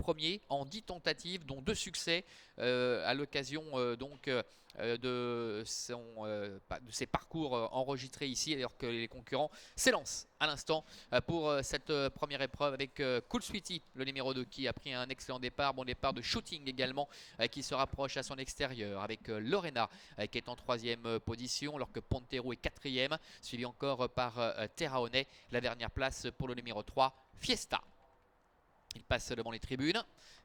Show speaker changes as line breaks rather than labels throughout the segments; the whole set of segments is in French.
premier en 10 tentatives, dont 2 succès à l'occasion de ses parcours enregistrés ici, alors que les concurrents s'élancent à l'instant pour cette première épreuve avec Cool Sweetie, le numéro 2, qui a pris un excellent départ. Bon départ de Shooting également, qui se rapproche à son extérieur, avec Lorena qui est en 3e position, alors que Pontero est 4e, suivi encore par Terraone. La dernière place pour le numéro 3, Fiesta. Il passe devant les tribunes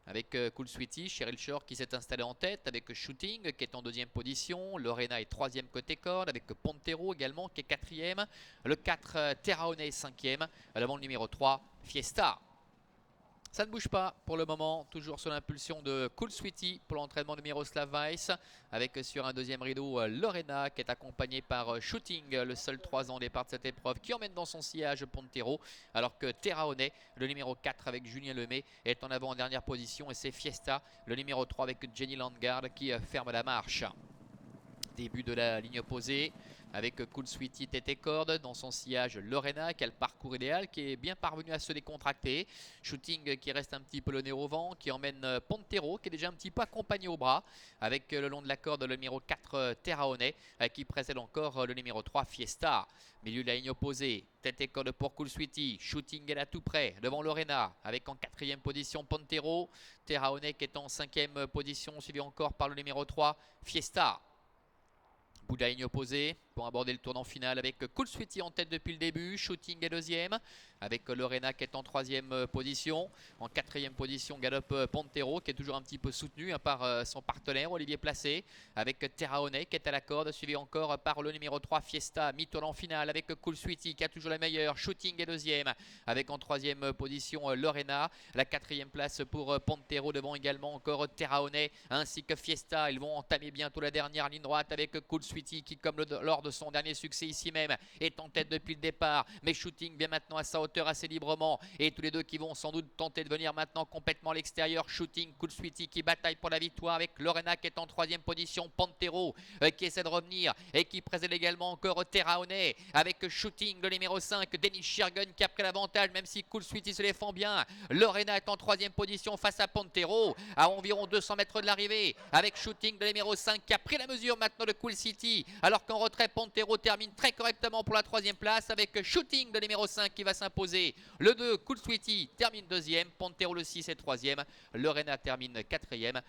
avec Cool Sweetie, Cheryl Shore qui s'est installé en tête, avec Shooting qui est en 2e position, Lorena est 3e côté corde, avec Pontero également qui est 4e, le 4 Terraone est 5e, devant le numéro 3 Fiesta. Ça ne bouge pas pour le moment, toujours sous l'impulsion de Cool Sweetie pour l'entraînement de Miroslav Weiss, avec sur un 2e rideau Lorena qui est accompagnée par Shooting, le seul 3 ans au départ de cette épreuve, qui emmène dans son sillage Pontero, alors que Terraone, le numéro 4 avec Julien Lemay, est en avant en dernière position, et c'est Fiesta, le numéro 3 avec Jenny Landgaard qui ferme la marche. Début de la ligne opposée avec Cool Sweetie tête et corde, dans son sillage Lorena qui a le parcours idéal, qui est bien parvenu à se décontracter. Shooting qui reste un petit peu le nez au vent, qui emmène Pontero qui est déjà un petit peu accompagné au bras, avec le long de la corde le numéro 4 Terraone qui précède encore le numéro 3 Fiesta. Milieu de la ligne opposée, tête et corde pour Cool Sweetie, Shooting est là tout près devant Lorena, avec en 4e position Pontero, Terraone qui est en 5e position, suivi encore par le numéro 3 Fiesta. Bout de la ligne opposée pour aborder le tournant final avec Cool Sweetie en tête depuis le début, Shooting est 2e, avec Lorena qui est en 3e position. En 4e position, galope Pontero qui est toujours un petit peu soutenu par son partenaire Olivier Placé, avec Terraone qui est à la corde, suivi encore par le numéro 3 Fiesta, mi-tournant final avec Cool Sweetie qui a toujours la meilleure, Shooting est 2e, avec en 3e position Lorena. La 4e place pour Pontero, devant également encore Terraone ainsi que Fiesta. Ils vont entamer bientôt la dernière ligne droite avec Cool Sweetie qui, comme lors de son dernier succès ici même, est en tête depuis le départ, mais Shooting vient maintenant à sa hauteur assez librement, et tous les deux qui vont sans doute tenter de venir maintenant complètement à l'extérieur. Shooting, Cool Sweetie qui bataille pour la victoire, avec Lorena qui est en 3e position, Pontero qui essaie de revenir et qui précède également encore Terraone, avec Shooting le numéro 5 Denis Shirgun qui a pris l'avantage, même si Cool Sweetie se défend bien. Lorena est en 3e position face à Pontero à environ 200 mètres de l'arrivée, avec Shooting le numéro 5 qui a pris la mesure maintenant de Cool Sweetie, alors qu'en retrait Pontero termine très correctement pour la 3e place, avec Shooting le numéro 5 qui va s'imposer. Le 2 Cool Sweetie termine 2e, Pontero le 6 est 3e, Lorena termine 4e.